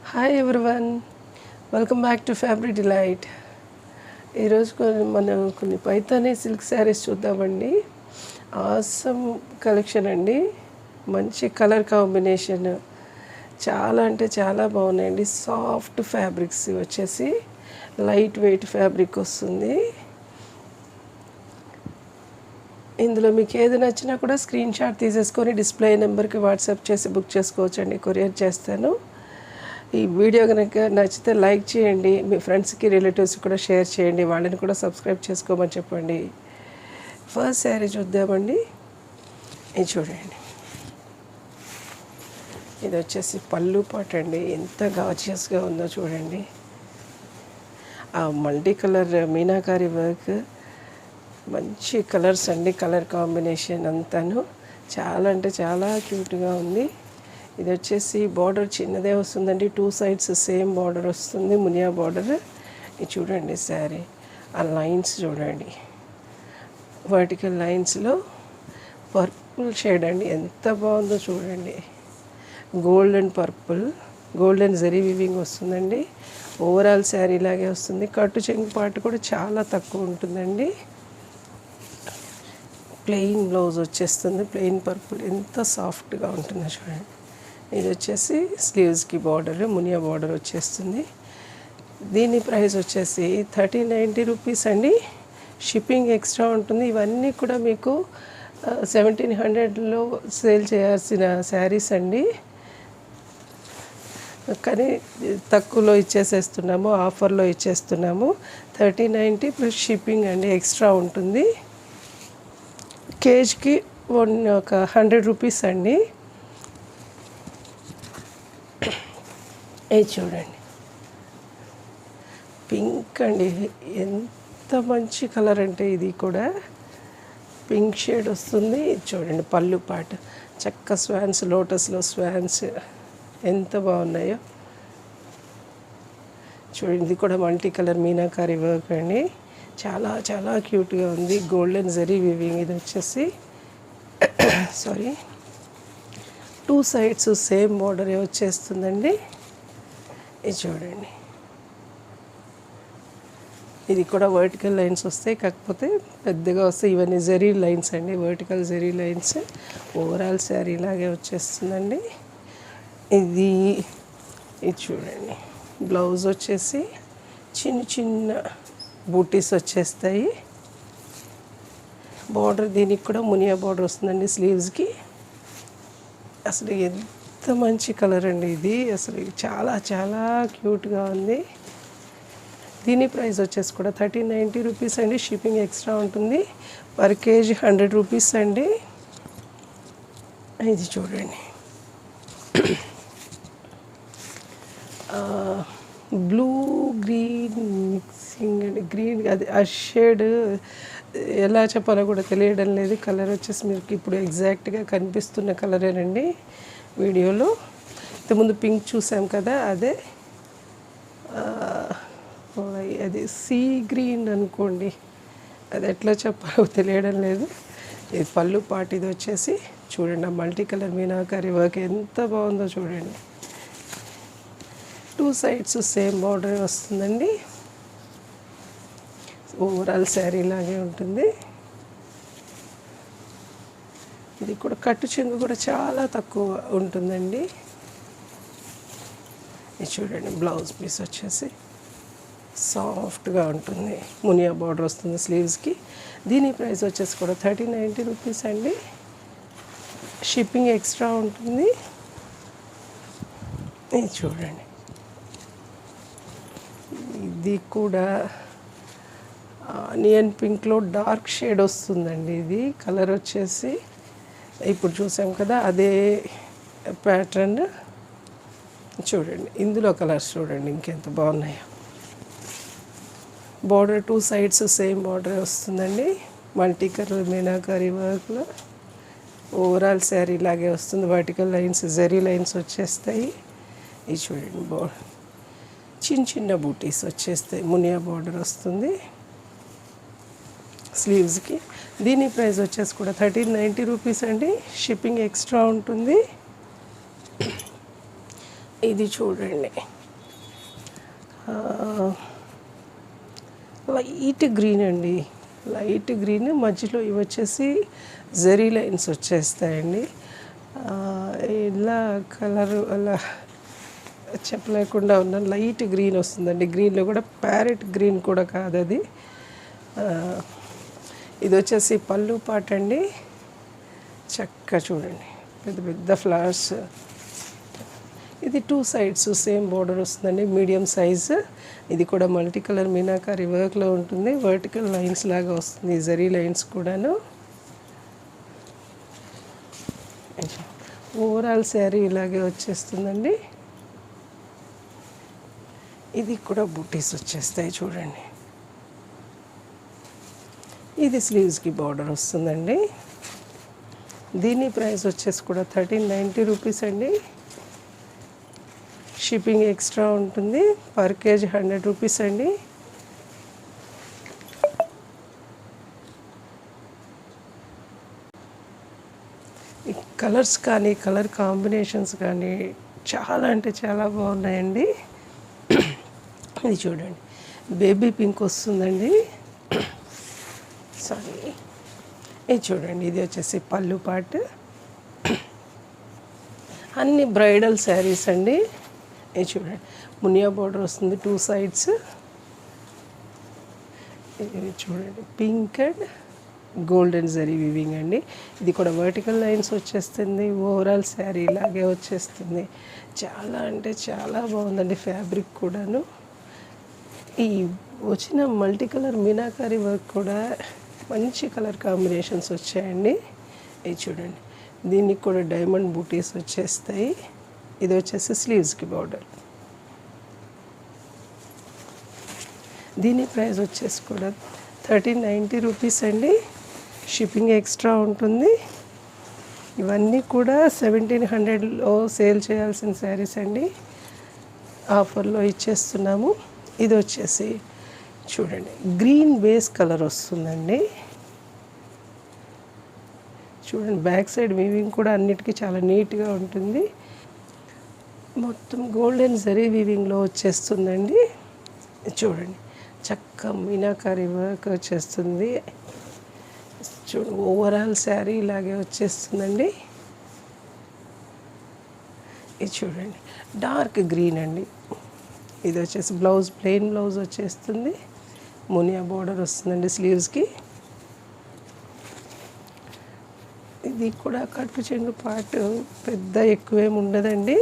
Hi everyone, welcome back to fabric delight. ఈరోజు మనం కొన్ని పైతానీ సిల్క్ శారీస్ చూద్దామండి. ఆసమ్ కలెక్షన్ అండి. మంచి కలర్ కాంబినేషన్, చాలా అంటే చాలా బాగున్నాయండి. సాఫ్ట్ ఫ్యాబ్రిక్స్ వచ్చేసి లైట్ వెయిట్ ఫ్యాబ్రిక్ వస్తుంది. ఇందులో మీకు ఏది నచ్చినా కూడా స్క్రీన్ షాట్ తీసేసుకొని డిస్ప్లే నెంబర్కి వాట్సాప్ చేసి బుక్ చేసుకోవచ్చండి. కొరియర్ చేస్తాను. ఈ వీడియో కనుక నచ్చితే లైక్ చేయండి, మీ ఫ్రెండ్స్కి రిలేటివ్స్కి కూడా షేర్ చేయండి, వాళ్ళని కూడా సబ్స్క్రైబ్ చేసుకోమని చెప్పండి. ఫస్ట్ శారీ చూద్దామండి. ఇది చూడండి, ఇది వచ్చేసి పళ్ళు పాట అండి. ఎంత గార్జియస్గా ఉందో చూడండి. ఆ మల్టీ కలర్ మీనాకారి వర్క్, మంచి కలర్స్ అండి. కలర్ కాంబినేషన్ అంతాను చాలా అంటే చాలా క్యూట్గా ఉంది. ఇది వచ్చేసి బార్డర్ చిన్నదే వస్తుందండి. 2 సైడ్స్ సేమ్ బార్డర్ వస్తుంది, మునియా బార్డర్. ఇది చూడండి శారీ, ఆ లైన్స్ చూడండి, వర్టికల్ లైన్స్లో పర్పుల్ షేడ్ అండి. ఎంత బాగుందో చూడండి. Gold and purple, gold and zari weaving వస్తుందండి. ఓవరాల్ శారీ లాగే వస్తుంది. కట్టు చెంగు పాటు కూడా చాలా తక్కువ ఉంటుందండి. ప్లెయిన్ బ్లౌజ్ వచ్చేస్తుంది, ప్లెయిన్ పర్పుల్. ఎంత సాఫ్ట్గా ఉంటుందో చూడండి. ఇది వచ్చేసి స్లీవ్స్కి బార్డర్, మునియా బార్డర్ వచ్చేస్తుంది. దీని ప్రైస్ వచ్చేసి 1390 రూపీస్ అండి. షిప్పింగ్ ఎక్స్ట్రా ఉంటుంది. ఇవన్నీ కూడా మీకు 1700లో సేల్ చేయాల్సిన శారీస్ అండి. కానీ తక్కువలో ఇచ్చేసేస్తున్నాము, ఆఫర్లో ఇచ్చేస్తున్నాము. 1390 ప్లస్ షిప్పింగ్ అండి, ఎక్స్ట్రా ఉంటుంది. కేజీకి ఒక 100 రూపీస్ అండి. ఇది చూడండి, పింక్ అండి. ఎంత మంచి కలర్ అంటే ఇది కూడా పింక్ షేడ్ వస్తుంది. ఇది చూడండి, పళ్ళు పాట చక్క స్వాన్స్, లోటస్లో స్వాన్స్ ఎంత బాగున్నాయో చూడండి. ఇది కూడా మల్టీ కలర్ మీనాకారి వర్క్ అండి. చాలా చాలా క్యూట్గా ఉంది. Golden zari weaving. ఇది వచ్చేసి సారీ 2 సైడ్స్ సేమ్ బార్డర్ వచ్చేస్తుందండి. ఇది చూడండి, ఇది కూడా వర్టికల్ లైన్స్ వస్తాయి, కాకపోతే పెద్దగా వస్తాయి. ఇవన్నీ జరీ లైన్స్ అండి, vertical zari lines. Overall sari లాగే వచ్చేస్తుందండి. ఇది చూడండి, బ్లౌజ్ వచ్చేసి చిన్న చిన్న బూటీస్ వచ్చేస్తాయి. బార్డర్ దీనికి కూడా మునియా బార్డర్ వస్తుందండి స్లీవ్స్కి. అసలు ఎంత మంచి కలర్ అండి ఇది. అసలు చాలా చాలా క్యూట్గా ఉంది. దీని ప్రైస్ వచ్చేసి కూడా 1390 రూపీస్ అండి. షిప్పింగ్ ఎక్స్ట్రా ఉంటుంది. పర్ కేజీ 100 రూపీస్ అండి. ఇది చూడండి, బ్లూ గ్రీన్ మిక్సింగ్ అండి. గ్రీన్ అది ఆ షేడ్ ఎలా చెప్పాలో కూడా తెలియడం లేదు. కలర్ వచ్చేసి మీకు ఇప్పుడు ఎగ్జాక్ట్గా కనిపిస్తున్న కలరేనండి వీడియోలో. ఇంతకుముందు పింక్ చూసాం కదా, అదే అది సీ గ్రీన్ అనుకోండి, అది ఎట్లా చెప్పాలో తెలియడం లేదు. ఇది పళ్ళు పాటు. ఇది వచ్చేసి చూడండి, మల్టీ కలర్ మీనాకారి వర్క్ ఎంత బాగుందో చూడండి. 2 సైడ్స్ సేమ్ బార్డర్ వస్తుందండి. ఓవరాల్ శారీ లాగే ఉంటుంది. ఇది కూడా కట్టు చెంగు కూడా చాలా తక్కువ ఉంటుందండి. ఇది చూడండి, బ్లౌజ్ పీస్ వచ్చేసి సాఫ్ట్గా ఉంటుంది. మునియా బార్డర్ వస్తుంది స్లీవ్స్కి. దీని ప్రైస్ వచ్చేసి కూడా 1390 రూపీస్ అండి. షిప్పింగ్ ఎక్స్ట్రా ఉంటుంది. ఇది చూడండి, ఇది కూడా ఆనియన్ పింక్లో డార్క్ షేడ్ వస్తుందండి. ఇది కలర్ వచ్చేసి ఇప్పుడు చూసాం కదా, అదే ప్యాటర్న్. చూడండి, ఇందులో కలర్స్ చూడండి ఇంకెంత బాగున్నాయో. బార్డర్ 2 సైడ్స్ సేమ్ బార్డర్ వస్తుందండి. మల్టీ కలర్ మీనాకారి వర్క్లో ఓవరాల్ శారీ లాగే వస్తుంది. వర్టికల్ లైన్స్, జరీ లైన్స్ వచ్చేస్తాయి. ఇది చూడండి, బార్డర్ చిన్న చిన్న బూటీస్ వచ్చేస్తాయి. మునియా బార్డర్ వస్తుంది స్లీవ్స్కి. దీని ప్రైస్ వచ్చేసి కూడా 1390 రూపీస్ అండి. షిప్పింగ్ ఎక్స్ట్రా ఉంటుంది. ఇది చూడండి, లైట్ గ్రీన్ అండి, లైట్ గ్రీన్ మధ్యలో ఇవి వచ్చేసి జరీ లైన్స్ వచ్చేస్తాయండి. ఇలా కలరు అలా చెప్పలేకుండా ఉన్న లైట్ గ్రీన్ వస్తుందండి. గ్రీన్లో కూడా ప్యారెట్ గ్రీన్ కూడా కాదు అది. ఇది వచ్చేసి పళ్ళు పాట అండి. చక్కగా చూడండి, పెద్ద పెద్ద ఫ్లవర్స్. ఇది 2 సైడ్స్ సేమ్ బోర్డర్ వస్తుందండి, మీడియం సైజు. ఇది కూడా మల్టీ కలర్ మీనాకారి వర్క్లో ఉంటుంది. వర్టికల్ లైన్స్ లాగా వస్తుంది, జరీ లైన్స్ కూడాను. ఓవరాల్ శారీ ఇలాగే వచ్చేస్తుందండి. ఇది కూడా బూటీస్ వచ్చేస్తాయి చూడండి. ఇది స్లీవ్స్కి బార్డర్ వస్తుందండి. దీని ప్రైస్ వచ్చేసి కూడా 1390 రూపీస్ అండి. షిప్పింగ్ ఎక్స్ట్రా ఉంటుంది. పర్ కేజీ 100 రూపీస్ అండి. ఈ కలర్స్ కానీ కలర్ కాంబినేషన్స్ కానీ చాలా అంటే చాలా బాగున్నాయండి. ఇది చూడండి, బేబీ పింక్ వస్తుందండి. సారీ, ఇది చూడండి, ఇది వచ్చేసి పళ్ళు పార్ట్. అన్ని బ్రైడల్ శారీస్ అండి. ఇది చూడండి, మునియా బార్డర్ వస్తుంది 2 సైడ్స్. ఇది చూడండి, pink and golden zari weaving అండి. ఇది కూడా వర్టికల్ లైన్స్ వచ్చేస్తుంది. ఓవరాల్ శారీ ఇలాగే వచ్చేస్తుంది. చాలా అంటే చాలా బాగుందండి ఫ్యాబ్రిక్ కూడాను. ఈ వచ్చిన మల్టీ కలర్ మీనాకారి వర్క్ కూడా మంచి కలర్ కాంబినేషన్స్ వచ్చాయండి. ఇది చూడండి, దీనికి కూడా డైమండ్ బూటీస్ వచ్చేస్తాయి. ఇది వచ్చేసి స్లీవ్స్కి బార్డర్. దీని ప్రైస్ వచ్చేసి కూడా 1390 రూపీస్ అండి. షిప్పింగ్ ఎక్స్ట్రా ఉంటుంది. ఇవన్నీ కూడా 1700లో సేల్ చేయాల్సిన శారీస్ అండి. ఆఫర్లో ఇచ్చేస్తున్నాము. ఇది వచ్చేసి చూడండి, గ్రీన్ బేస్ కలర్ వస్తుందండి. చూడండి, బ్యాక్ సైడ్ వీవింగ్ కూడా అన్నిటికీ చాలా నీట్గా ఉంటుంది. మొత్తం గోల్డెన్ జరీ వీవింగ్లో వచ్చేస్తుందండి. చూడండి, చక్క మీనాకారి వర్క్ వచ్చేస్తుంది. చూడండి, ఓవరాల్ శారీ ఇలాగే వచ్చేస్తుందండి. ఇది చూడండి, డార్క్ గ్రీన్ అండి. ఇది వచ్చేసి బ్లౌజ్, ప్లెయిన్ బ్లౌజ్ వచ్చేస్తుంది. మునియా బోర్డర్ వస్తుందండి స్లీవ్స్కి. ఇది కూడా కట్టు చెంగు పార్ట్ పెద్ద ఎక్కువేమి ఉండదండి,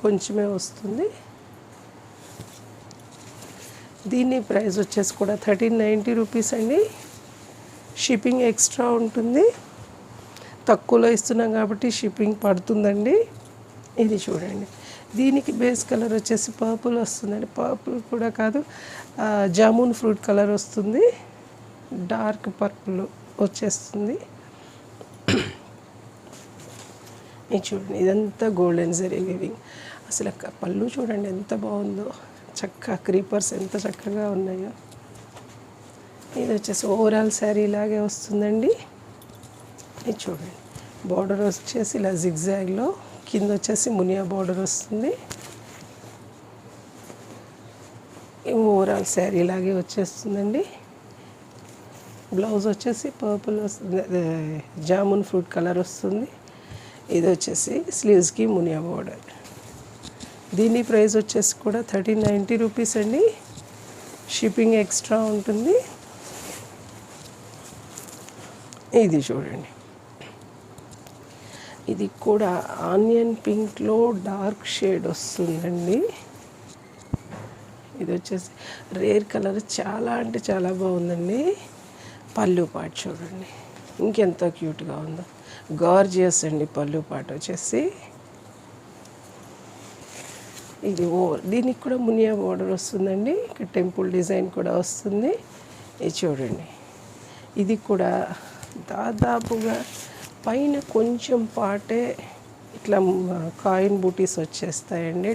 కొంచెమే వస్తుంది. దీని ప్రైస్ వచ్చేసి కూడా 1390 రూపీస్ అండి. షిప్పింగ్ ఎక్స్ట్రా ఉంటుంది. తక్కువలో ఇస్తున్నాం కాబట్టి షిప్పింగ్ పడుతుందండి. ఇది చూడండి, దీనికి బేస్ కలర్ వచ్చేసి పర్పుల్ వస్తుందండి. పర్పుల్ కూడా కాదు, జామున్ ఫ్రూట్ కలర్ వస్తుంది. డార్క్ పర్పుల్ వచ్చేస్తుంది. ఇది చూడండి, ఇదంతా గోల్డెన్ జరీ వీవింగ్. అసలు పళ్ళు చూడండి ఎంత బాగుందో, చక్కగా క్రీపర్స్ ఎంత చక్కగా ఉన్నాయో. ఇది వచ్చేసి ఓవరాల్ శారీ ఇలాగే వస్తుందండి. ఇది చూడండి, బార్డర్ వచ్చేసి ఇలా జిగ్జాగ్లో, కింద వచ్చేసి మునియా బార్డర్ వస్తుంది. ఓవరాల్ శారీ ఇలాగే వచ్చేస్తుందండి. బ్లౌజ్ వచ్చేసి పర్పుల్ వస్తుంది, జామున్ ఫ్రూట్ కలర్ వస్తుంది. ఇది వచ్చేసి స్లీవ్స్కి మునియా బార్డర్. దీని ప్రైస్ వచ్చేసి కూడా 1390 రూపీస్ అండి. షిప్పింగ్ ఎక్స్ట్రా ఉంటుంది. ఇది చూడండి, ఇది కూడా ఆనియన్ పింక్లో డార్క్ షేడ్ వస్తుందండి. ఇది వచ్చేసి రేర్ కలర్, చాలా అంటే చాలా బాగుందండి. పళ్ళు పాట చూడండి ఇంకెంత క్యూట్గా ఉందో, గార్జియస్ అండి. పళ్ళు పాట వచ్చేసి ఇది దీనికి కూడా మునియా బార్డర్ వస్తుందండి. ఇక్కడ టెంపుల్ డిజైన్ కూడా వస్తుంది. ఇది చూడండి, ఇది కూడా దాదాపుగా పైన కొంచెం పాటే ఇట్లా కాయిన్ బూటీస్ వచ్చేస్తాయండి.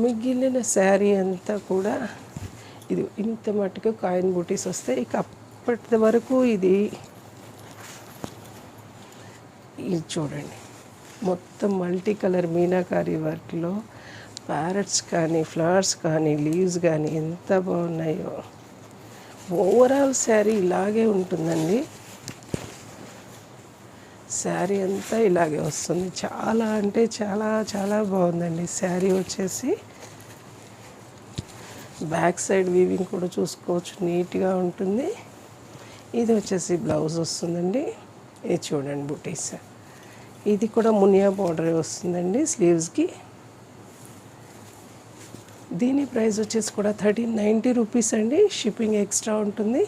మిగిలిన శారీ అంతా కూడా ఇది ఇంత మటుకు కాయిన్ బూటీస్ వస్తాయి. ఇక అప్పటి వరకు ఇది చూడండి, మొత్తం మల్టీ కలర్ మీనాకారి వర్క్లో ప్యారెట్స్ కానీ ఫ్లవర్స్ కానీ లీవ్స్ కానీ ఎంత బాగున్నాయో. ఓవరాల్ శారీ ఇలాగే ఉంటుందండి. శారీ అంతా ఇలాగే వస్తుంది. చాలా అంటే చాలా చాలా బాగుందండి శారీ వచ్చేసి. బ్యాక్ సైడ్ వీవింగ్ కూడా చూసుకోవచ్చు, నీట్గా ఉంటుంది. ఇది వచ్చేసి బ్లౌజ్ వస్తుందండి. ఇది చూడండి బుటీస్. ఇది కూడా మునియా బార్డర్ వస్తుందండి స్లీవ్స్కి. దీని ప్రైస్ వచ్చేసి కూడా 1390 రూపీస్ అండి. షిప్పింగ్ ఎక్స్ట్రా ఉంటుంది.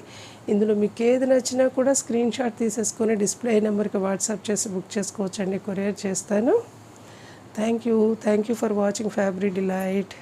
ఇందులో మీకు ఏది నచ్చినా కూడా స్క్రీన్ షాట్ తీసేసుకొని డిస్ప్లే నెంబర్కి వాట్సాప్ చేసి బుక్ చేసుకోవచ్చండి. కొరియర్ చేస్తాను. Thank you for watching fabric delight.